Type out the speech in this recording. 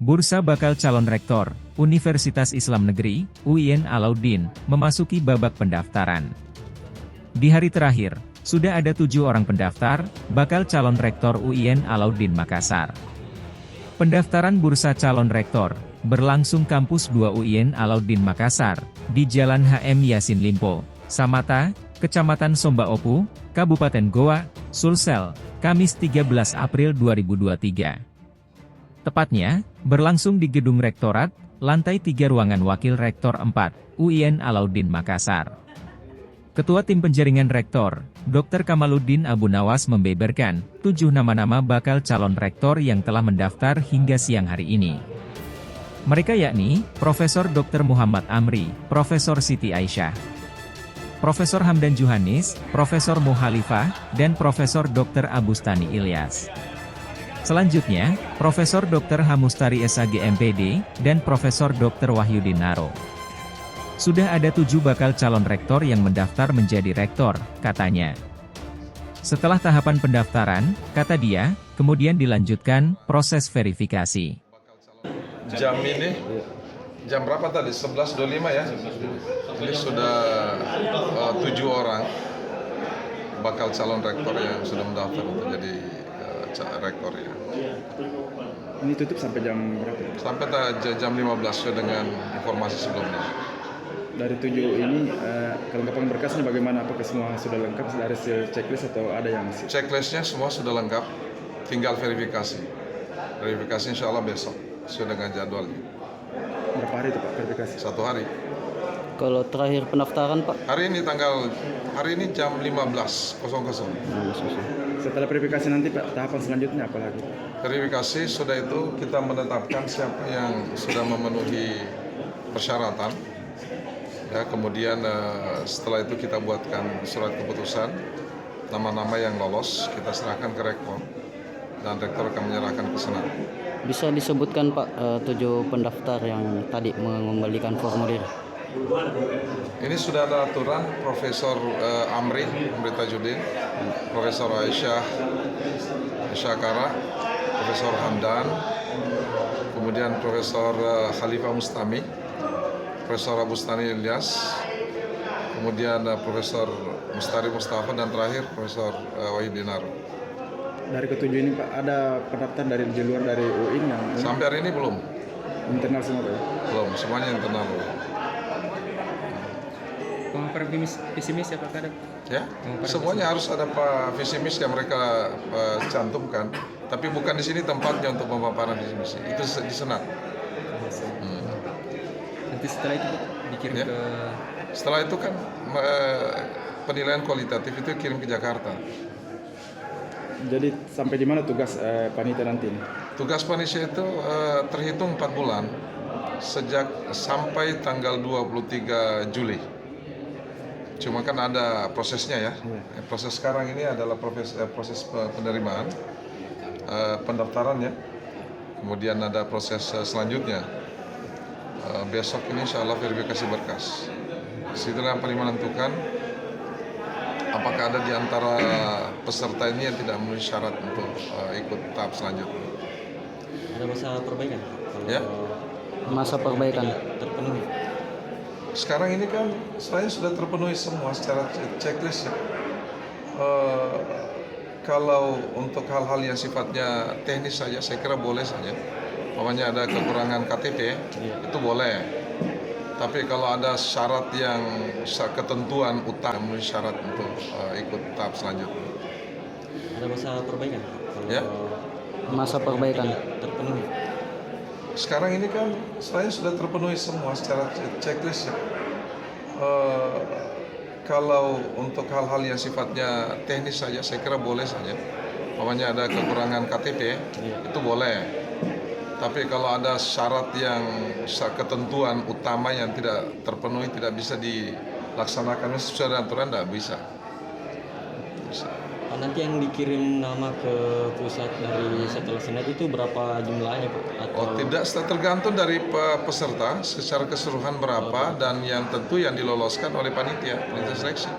Bursa bakal calon rektor Universitas Islam Negeri UIN Alauddin memasuki babak pendaftaran. Di hari terakhir, sudah ada 7 orang pendaftar bakal calon rektor UIN Alauddin Makassar. Pendaftaran bursa calon rektor berlangsung kampus 2 UIN Alauddin Makassar di Jalan HM Yasin Limpo, Samata, Kecamatan Somba Opu, Kabupaten Goa, Sulsel, Kamis 13 April 2023. Tepatnya, berlangsung di Gedung Rektorat, lantai 3 ruangan Wakil Rektor 4, UIN Alauddin Makassar. Ketua Tim Penjaringan Rektor, Dr. Kamaluddin Abu Nawas membeberkan, 7 nama-nama bakal calon rektor yang telah mendaftar hingga siang hari ini. Mereka yakni, Profesor Dr. Muhammad Amri, Profesor Siti Aisyah, Profesor Hamdan Juhanis, Profesor Muhalifah, dan Profesor Dr. Abustani Ilyas. Selanjutnya, Profesor Dr. Hamustari SAG MPD, dan Profesor Dr. Wahyudin Naro. Sudah ada 7 bakal calon rektor yang mendaftar menjadi rektor, katanya. Setelah tahapan pendaftaran, kata dia, kemudian dilanjutkan proses verifikasi. Jam berapa tadi? 11.25 ya? Ini sudah 7 orang bakal calon rektor yang sudah mendaftar untuk jadi rektor ya. Ini tutup sampai jam berapa? Sampai jam 15 sesuai dengan informasi sebelumnya. Dari 7 ini, kelengkapan berkasnya bagaimana? Apakah semua sudah lengkap dari checklist atau ada yang masih? Checklistnya semua sudah lengkap, tinggal verifikasi. Verifikasi insya Allah besok, sesuai dengan jadwalnya. Berapa hari itu Pak verifikasi? 1 hari. Kalau terakhir pendaftaran Pak? Hari ini jam 15.00. Setelah verifikasi nanti Pak, tahapan selanjutnya apa lagi? Verifikasi sudah itu kita menetapkan siapa yang sudah memenuhi persyaratan. Ya, kemudian setelah itu kita buatkan surat keputusan, nama-nama yang lolos kita serahkan ke rektor dan rektor akan menyerahkan ke senat. Bisa disebutkan Pak 7 pendaftar yang tadi mengembalikan formulir? Ini sudah ada aturan Profesor Amri Tajuddin, Profesor Aisyah Syakara, Profesor Hamdan, kemudian Profesor Khalifah Mustami, Profesor Abustani Ilyas, kemudian Profesor Mustari Mustafa, dan terakhir Profesor Wahyudin Naro. Dari ke-7 ini Pak, ada pendaftar dari luar dari UIN yang sampai hari ini belum. Internal semua Pak? Belum, semuanya internal. Pemaparan pesimis apakah ada? Ya, semuanya harus ada visi misi yang mereka cantumkan. Tapi bukan di sini tempatnya untuk pemaparan visi misi. Itu di senat. Nanti setelah itu dikirim Ya. ke... Setelah itu kan penilaian kualitatif itu kirim ke Jakarta. Jadi sampai di mana tugas panitia nanti ini? Tugas panitia itu terhitung 4 bulan sejak sampai tanggal 23 Juli. Cuma kan ada prosesnya ya. Proses sekarang ini adalah proses penerimaan, pendaftarannya. Kemudian ada proses selanjutnya. Besok ini insya Allah verifikasi berkas. Situlah yang paling menentukan apakah ada di antara peserta ini yang tidak memenuhi syarat untuk ikut tahap selanjutnya. Ada masa perbaikan? Ya. Masa perbaikan terpenuhi? Sekarang ini kan saya sudah terpenuhi semua secara checklist ya. Kalau untuk hal-hal yang sifatnya teknis saja, saya kira boleh saja. Namanya ada kekurangan KTP, itu boleh. Tapi kalau ada syarat yang ketentuan utama memenuhi syarat untuk ikut tahap selanjutnya. Ada masa perbaikan? Ya. masa perbaikan terpenuhi? Sekarang ini kan saya sudah terpenuhi semua secara checklist ya. Kalau untuk hal-hal yang sifatnya teknis saja, saya kira boleh saja. Namanya ada kekurangan KTP, itu boleh. Tapi kalau ada syarat yang ketentuan utama yang tidak terpenuhi, tidak bisa dilaksanakan sesuai dengan aturan, tidak bisa. Nanti yang dikirim nama ke pusat dari setelah senat itu berapa jumlahnya Pak? Oh tidak, tergantung dari peserta secara keseluruhan berapa dan yang tentu yang diloloskan oleh panitia seleksi.